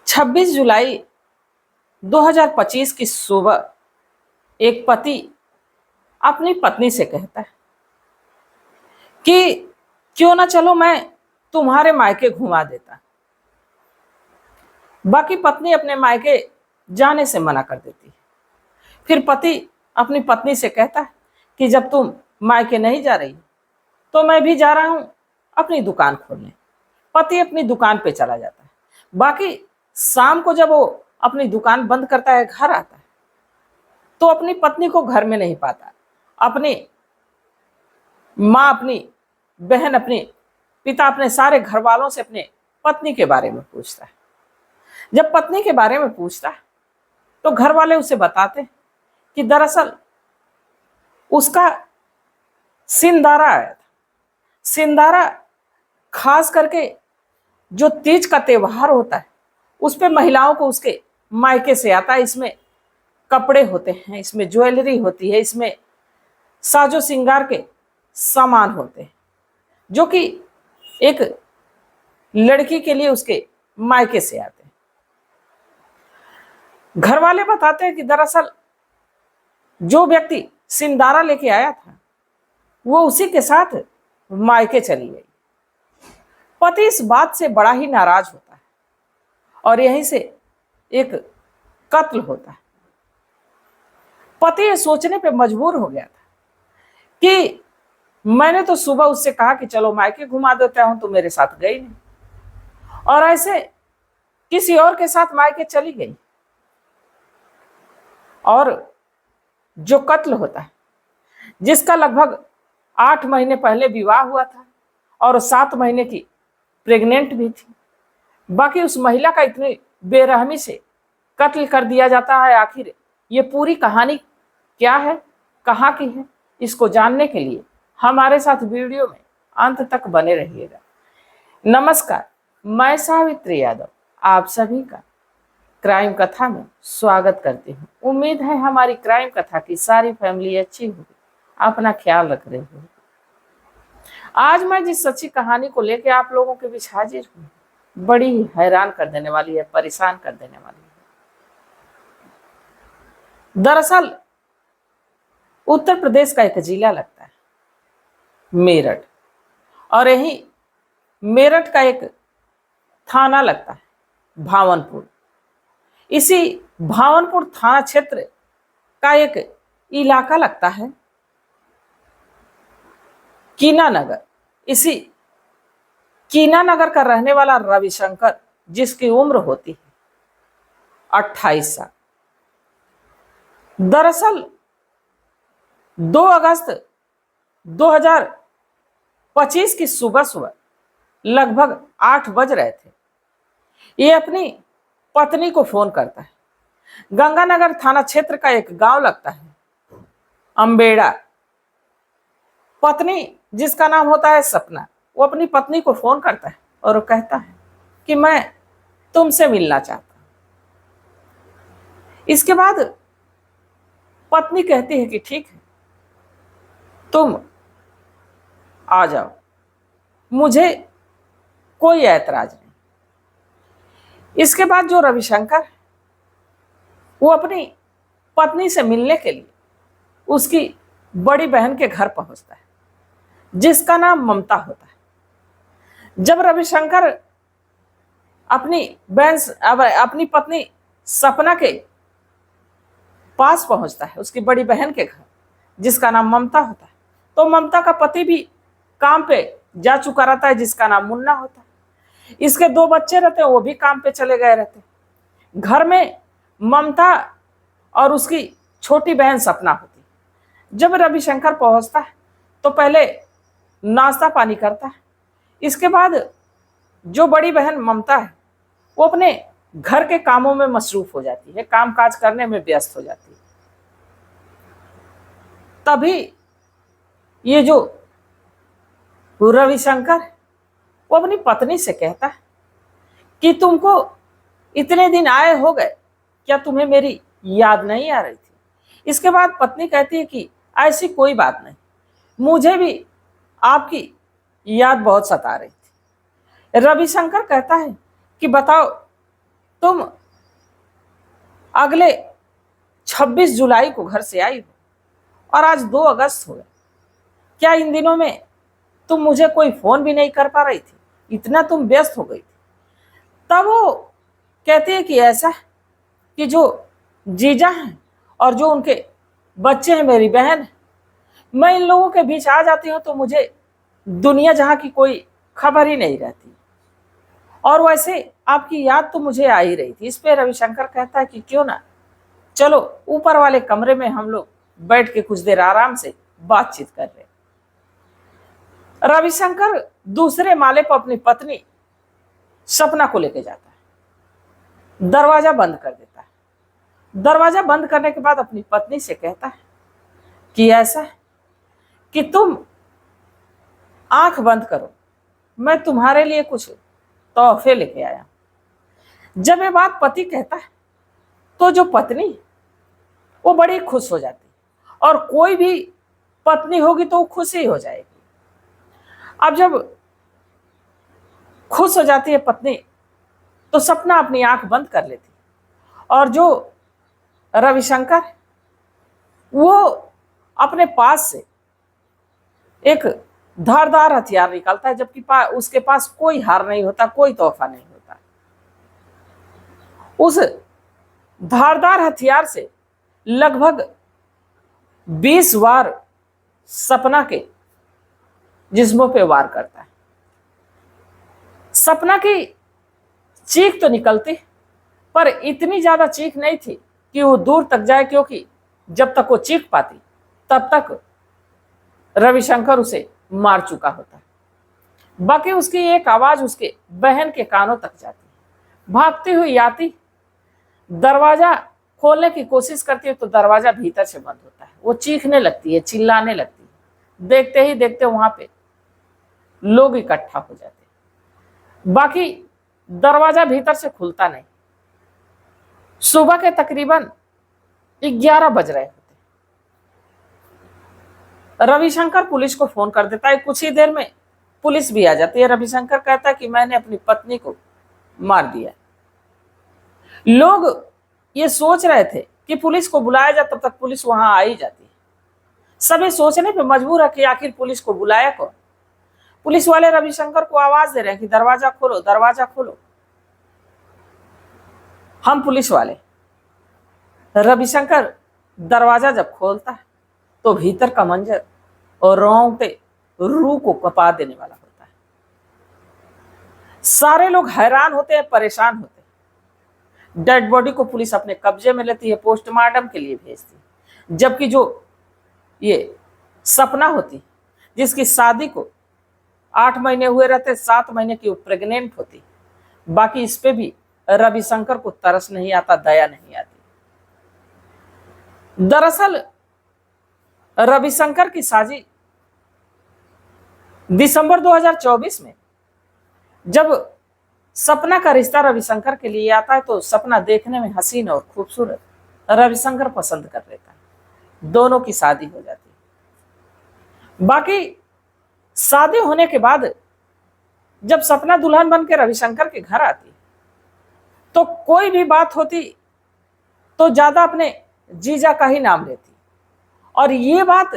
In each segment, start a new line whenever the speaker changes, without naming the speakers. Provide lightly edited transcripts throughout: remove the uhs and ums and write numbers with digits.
26 जुलाई 2025 की सुबह एक पति अपनी पत्नी से कहता है कि क्यों ना चलो मैं तुम्हारे मायके घुमा देता। बाकी पत्नी अपने मायके जाने से मना कर देती है। फिर पति अपनी पत्नी से कहता है कि जब तुम मायके नहीं जा रही तो मैं भी जा रहा हूं अपनी दुकान खोलने। पति अपनी दुकान पे चला जाता है। बाकी शाम को जब वो अपनी दुकान बंद करता है, घर आता है तो अपनी पत्नी को घर में नहीं पाता। अपनी माँ, अपनी बहन, अपनी पिता, अपने सारे घर वालों से अपने पत्नी के बारे में पूछता है। जब पत्नी के बारे में पूछता है तो घर वाले उसे बताते हैं कि दरअसल उसका सिंदारा आया था। सिंदारा खास करके जो तीज का त्योहार होता है उस पे महिलाओं को उसके मायके से आता है। इसमें कपड़े होते हैं, इसमें ज्वेलरी होती है, इसमें साजो श्रृंगार के सामान होते हैं जो कि एक लड़की के लिए उसके मायके से आते हैं। घर वाले बताते हैं कि दरअसल जो व्यक्ति सिंदारा लेके आया था वो उसी के साथ मायके चली गई। पति इस बात से बड़ा ही नाराज होता है और यहीं से एक कत्ल होता है। पति ये सोचने पे मजबूर हो गया था कि मैंने तो सुबह उससे कहा कि चलो मायके घुमा देता हूं, तो मेरे साथ गई नहीं और ऐसे किसी और के साथ मायके चली गई। और जो कत्ल होता है, जिसका लगभग 8 महीने पहले विवाह हुआ था और 7 महीने की प्रेग्नेंट भी थी, बाकी उस महिला का इतनी बेरहमी से कत्ल कर दिया जाता है। आखिर ये पूरी कहानी क्या है, कहाँ की है, इसको जानने के लिए हमारे साथ वीडियो में अंत तक बने रहिएगा। नमस्कार, मैं सावित्री यादव आप सभी का क्राइम कथा में स्वागत करती हूँ। उम्मीद है हमारी क्राइम कथा की सारी फैमिली अच्छी होगी, अपना ख्याल रख रही होगी। आज मैं जिस सच्ची कहानी को लेकर आप लोगों के बीच हाजिर हूँ, बड़ी ही हैरान कर देने वाली है, परेशान कर देने वाली है। दरअसल उत्तर प्रदेश का एक जिला लगता है मेरठ, और यही मेरठ का एक थाना लगता है भावनपुर। इसी भावनपुर थाना क्षेत्र का एक इलाका लगता है कीनानगर। इसी कीनानगर का रहने वाला रविशंकर, जिसकी उम्र होती है 28 साल, दरअसल 2 अगस्त 2025 की सुबह सुबह लगभग 8 बज रहे थे, ये अपनी पत्नी को फोन करता है। गंगानगर थाना क्षेत्र का एक गांव लगता है अंबेड़ा। पत्नी, जिसका नाम होता है सपना, वो अपनी पत्नी को फोन करता है और वो कहता है कि मैं तुमसे मिलना चाहता हूं। इसके बाद पत्नी कहती है कि ठीक है, तुम आ जाओ, मुझे कोई ऐतराज नहीं। इसके बाद जो रविशंकर है वो अपनी पत्नी से मिलने के लिए उसकी बड़ी बहन के घर पहुंचता है, जिसका नाम ममता होता है। जब रविशंकर अपनी पत्नी सपना के पास पहुंचता है, उसकी बड़ी बहन के घर, जिसका नाम ममता होता है, तो ममता का पति भी काम पे जा चुका रहता है, जिसका नाम मुन्ना होता है। इसके 2 बच्चे रहते हैं, वो भी काम पे चले गए रहते हैं। घर में ममता और उसकी छोटी बहन सपना होती है। जब रविशंकर पहुंचता है तो पहले नाश्ता पानी करता है। इसके बाद जो बड़ी बहन ममता है वो अपने घर के कामों में मसरूफ हो जाती है, काम काज करने में व्यस्त हो जाती है। तभी ये जो रविशंकर वो अपनी पत्नी से कहता है कि तुमको इतने दिन आए हो गए, क्या तुम्हें मेरी याद नहीं आ रही थी? इसके बाद पत्नी कहती है कि ऐसी कोई बात नहीं, मुझे भी आपकी याद बहुत सता रही थी। रविशंकर कहता है कि बताओ तुम अगले 26 जुलाई को घर से आई हो और आज 2 अगस्त हो गए। क्या इन दिनों में तुम मुझे कोई फोन भी नहीं कर पा रही थी? इतना तुम व्यस्त हो गई थी। तब वो कहती है कि ऐसा कि जो जीजा हैं और जो उनके बच्चे हैं, मेरी बहन है, मैं इन लोगों के बीच आ जाती हूँ तो मुझे दुनिया जहां की कोई खबर ही नहीं रहती। और वैसे आपकी याद तो मुझे आ ही रही थी। इस पे रविशंकर कहता है कि क्यों ना चलो ऊपर वाले कमरे में हम लोग बैठ के कुछ देर आराम से बातचीत कर रहे। रविशंकर दूसरे माले पर अपनी पत्नी सपना को लेके जाता है, दरवाजा बंद कर देता है। दरवाजा बंद करने के बाद अपनी पत्नी से कहता है कि ऐसा है कि तुम आंख बंद करो, मैं तुम्हारे लिए कुछ तोहफे लेके आया। जब ये बात पति कहता है तो जो पत्नी वो बड़ी खुश हो जाती, और कोई भी पत्नी होगी तो वो खुश ही हो जाएगी। अब जब खुश हो जाती है पत्नी तो सपना अपनी आंख बंद कर लेती, और जो रविशंकर वो अपने पास से एक धारदार हथियार निकालता है, जबकि उसके पास कोई हार नहीं होता, कोई तोहफा नहीं होता। उस धारदार हथियार से लगभग 20 बार सपना के जिस्मों पे वार करता है। सपना की चीख तो निकलती, पर इतनी ज्यादा चीख नहीं थी कि वो दूर तक जाए, क्योंकि जब तक वो चीख पाती तब तक रविशंकर उसे मार चुका होता। बाकी उसकी एक आवाज उसके बहन के कानों तक जाती। भागती हुई आती, दरवाजा खोलने की कोशिश करती है तो दरवाजा भीतर से बंद होता है। वो चीखने लगती है, चिल्लाने लगती है। देखते ही देखते वहां पे लोग इकट्ठा हो जाते। बाकी दरवाजा भीतर से खुलता नहीं। सुबह के तकरीबन 11 बज रहे होते। रविशंकर पुलिस को फोन कर देता है। कुछ ही देर में पुलिस भी आ जाती है। रविशंकर कहता है कि मैंने अपनी पत्नी को मार दिया। लोग ये सोच रहे थे कि पुलिस को बुलाया जाए, तब तक पुलिस वहां आ ही जाती है। सभी सोचने पे मजबूर है कि आखिर पुलिस को बुलाया कौन। पुलिस वाले रविशंकर को आवाज दे रहे हैं कि दरवाजा खोलो, दरवाजा खोलो, हम पुलिस वाले। रविशंकर दरवाजा जब खोलता है तो भीतर का मंजर और रोंगटे रूह को कपा देने वाला होता है। सारे लोग हैरान होते हैं, परेशान होते हैं। डेड बॉडी को पुलिस अपने कब्जे में लेती है, पोस्टमार्टम के लिए भेजती है। जबकि जो ये सपना होती, जिसकी शादी को 8 महीने हुए रहते, 7 महीने की वो प्रेग्नेंट होती, बाकी इस पे भी रविशंकर को तरस नहीं आता, दया नहीं आती। दरअसल रविशंकर की शादी दिसंबर 2024 में जब सपना का रिश्ता रविशंकर के लिए आता है तो सपना देखने में हसीन और खूबसूरत, रविशंकर पसंद कर लेता है। दोनों की शादी हो जाती है। बाकी शादी होने के बाद जब सपना दुल्हन बन के रविशंकर के घर आती तो कोई भी बात होती तो ज्यादा अपने जीजा का ही नाम लेती, और ये बात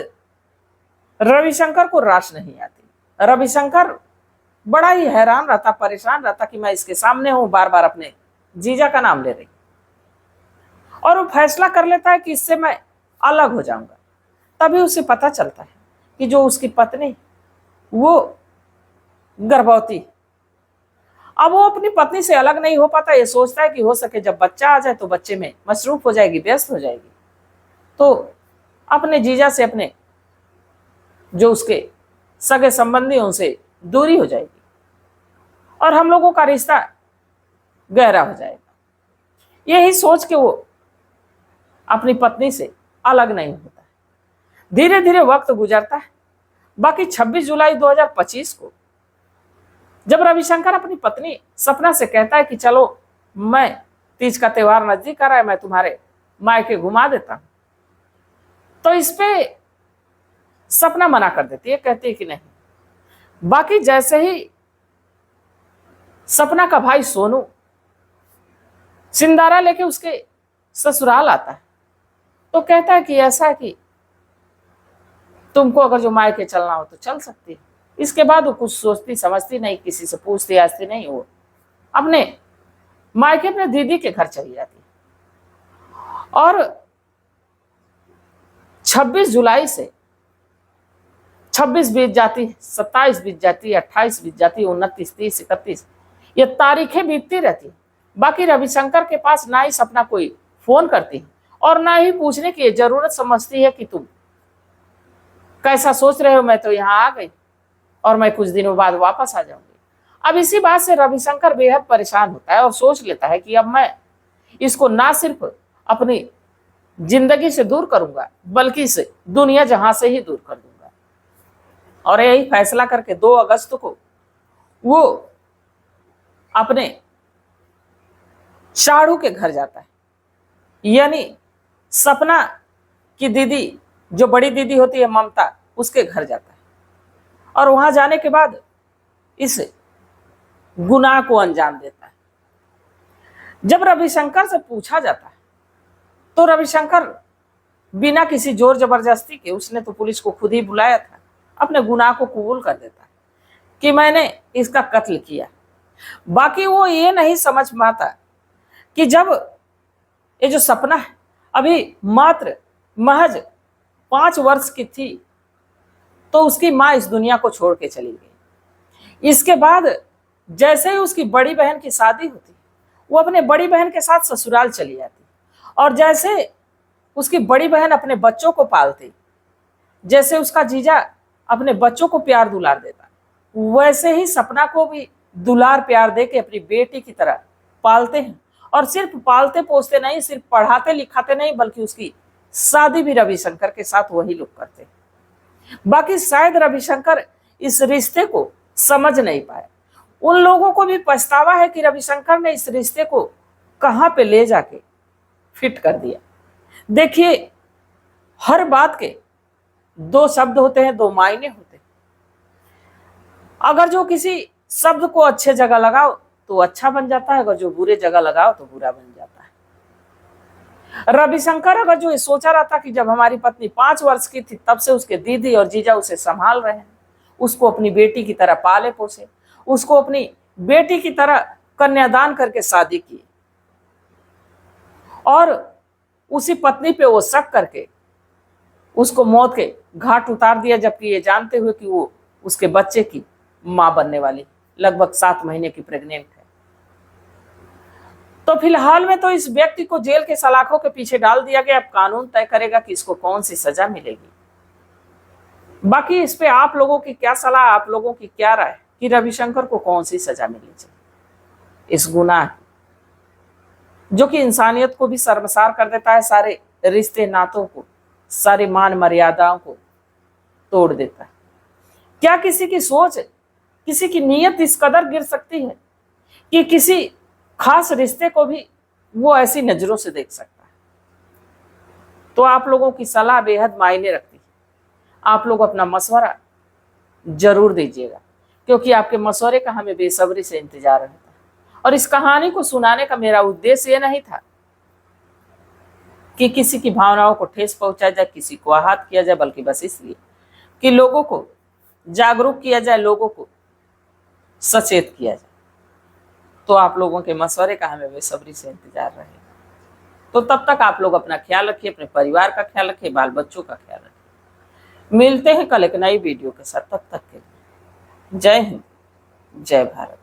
रविशंकर को रास नहीं आती। रविशंकर बड़ा ही हैरान रहता, परेशान रहता कि मैं इसके सामने हूं, बार बार अपने जीजा का नाम ले रही, और वो फैसला कर लेता है कि इससे मैं अलग हो जाऊंगा। तभी उसे पता चलता है कि जो उसकी पत्नी वो गर्भवती। अब वो अपनी पत्नी से अलग नहीं हो पाता। ये सोचता है कि हो सके जब बच्चा आ जाए तो बच्चे में मसरूफ हो जाएगी, व्यस्त हो जाएगी, तो अपने जीजा से, अपने जो उसके सगे संबंधी उनसे दूरी हो जाएगी और हम लोगों का रिश्ता गहरा हो जाएगा। यही सोच के वो अपनी पत्नी से अलग नहीं होता है। धीरे धीरे वक्त गुजरता है। बाकी 26 जुलाई 2025 को जब रविशंकर अपनी पत्नी सपना से कहता है कि चलो, मैं तीज का त्योहार नजदीक आ रहा है, मैं तुम्हारे मायके घुमा देता हूं, तो इस पे सपना मना कर देती है, कहती है कि नहीं। बाकी जैसे ही सपना का भाई सोनू सिंदारा लेके उसके ससुराल आता है तो कहता है कि ऐसा कि तुमको अगर जो मायके चलना हो तो चल सकती है। इसके बाद वो कुछ सोचती समझती नहीं, किसी से पूछती आछती नहीं, वो अपने मायके अपने दीदी के घर चली जाती। और 26 जुलाई से 26 बीत जाती, 27 बीत जाती, 28 बीत जाती, 29, 30, 31 ये तारीखें बीतती रहती। बाकी रविशंकर के पास ना ही सपना कोई फोन करती और ना ही पूछने की जरूरत समझती है कि तुम कैसा सोच रहे हो, मैं तो यहाँ आ गई और मैं कुछ दिनों बाद वापस आ जाऊंगी। अब इसी बात से रविशंकर बेहद परेशान होता है और सोच लेता है कि अब मैं इसको ना सिर्फ अपनी जिंदगी से दूर करूंगा बल्कि इसे दुनिया जहां से ही दूर कर दूंगा। और यही फैसला करके 2 अगस्त को वो अपने शाहड़ू के घर जाता है, यानी सपना की दीदी जो बड़ी दीदी होती है ममता, उसके घर जाता है। और वहां जाने के बाद इस गुनाह को अंजाम देता है। जब रविशंकर से पूछा जाता है तो रविशंकर बिना किसी जोर जबरदस्ती के, उसने तो पुलिस को खुद ही बुलाया था, अपने गुनाह को कबूल कर देता है कि मैंने इसका कत्ल किया। बाकी वो ये नहीं समझ पाता कि जब ये जो सपना है अभी मात्र महज 5 वर्ष की थी तो उसकी माँ इस दुनिया को छोड़ के चली गई। इसके बाद जैसे ही उसकी बड़ी बहन की शादी होती वो अपने बड़ी बहन के साथ ससुराल चली जाती। और जैसे उसकी बड़ी बहन अपने बच्चों को पालती, जैसे उसका जीजा अपने बच्चों को प्यार दुलार देता, वैसे ही सपना को भी दुलार प्यार दे के अपनी बेटी की तरह पालते हैं। और सिर्फ पालते पोसते नहीं, सिर्फ पढ़ाते लिखाते नहीं, बल्कि उसकी शादी भी रविशंकर के साथ वही लोग करते हैं। बाकी शायद रविशंकर इस रिश्ते को समझ नहीं पाए। उन लोगों को भी पछतावा है कि रविशंकर ने इस रिश्ते को कहां पे ले जाके फिट कर दिया। देखिए, हर बात के 2 शब्द होते हैं, 2 मायने होते हैं। अगर जो किसी शब्द को अच्छे जगह लगाओ तो अच्छा बन जाता है, अगर जो बुरे जगह लगाओ तो बुरा बन जाता है। रविशंकर अगर जो ये सोचा रहा था कि जब हमारी पत्नी 5 वर्ष की थी तब से उसके दीदी और जीजा उसे संभाल रहे हैं, उसको अपनी बेटी की तरह पाले पोसे, उसको अपनी बेटी की तरह कन्यादान करके शादी की और उसी पत्नी पे वो शक करके उसको मौत के घाट उतार दिया, जबकि ये जानते हुए कि वो उसके बच्चे की मां बनने वाली, लगभग 7 महीने की प्रेग्नेंट है। तो फिलहाल में तो इस व्यक्ति को जेल के सलाखों के पीछे डाल दिया गया। अब कानून तय करेगा कि इसको कौन सी सजा मिलेगी। बाकी इस पे आप लोगों की क्या सलाह, आप लोगों की क्या राय कि रविशंकर को कौन सी सजा मिलनी चाहिए इस गुनाह जो कि इंसानियत को भी शर्मसार कर देता है, सारे रिश्ते नातों को, सारे मान मर्यादाओं को तोड़ देता है। क्या किसी की सोच, किसी की नीयत इस कदर गिर सकती है कि किसी खास रिश्ते को भी वो ऐसी नजरों से देख सकता है? तो आप लोगों की सलाह बेहद मायने रखती है। आप लोग अपना मशवरा जरूर दीजिएगा, क्योंकि आपके मशवरे का हमें बेसब्री से इंतजार रहता है। और इस कहानी को सुनाने का मेरा उद्देश्य ये नहीं था कि किसी की भावनाओं को ठेस पहुंचाया जाए, किसी को आहत किया जाए, बल्कि बस इसलिए कि लोगों को जागरूक किया जाए, लोगों को सचेत किया जाए। तो आप लोगों के मशवरे का हमें बेसब्री से इंतजार रहेगा। तो तब तक आप लोग अपना ख्याल रखिए, अपने परिवार का ख्याल रखिए, बाल बच्चों का ख्याल रखिए। मिलते हैं कल एक नई वीडियो के साथ। तब तक के लिए जय हिंद, जय भारत।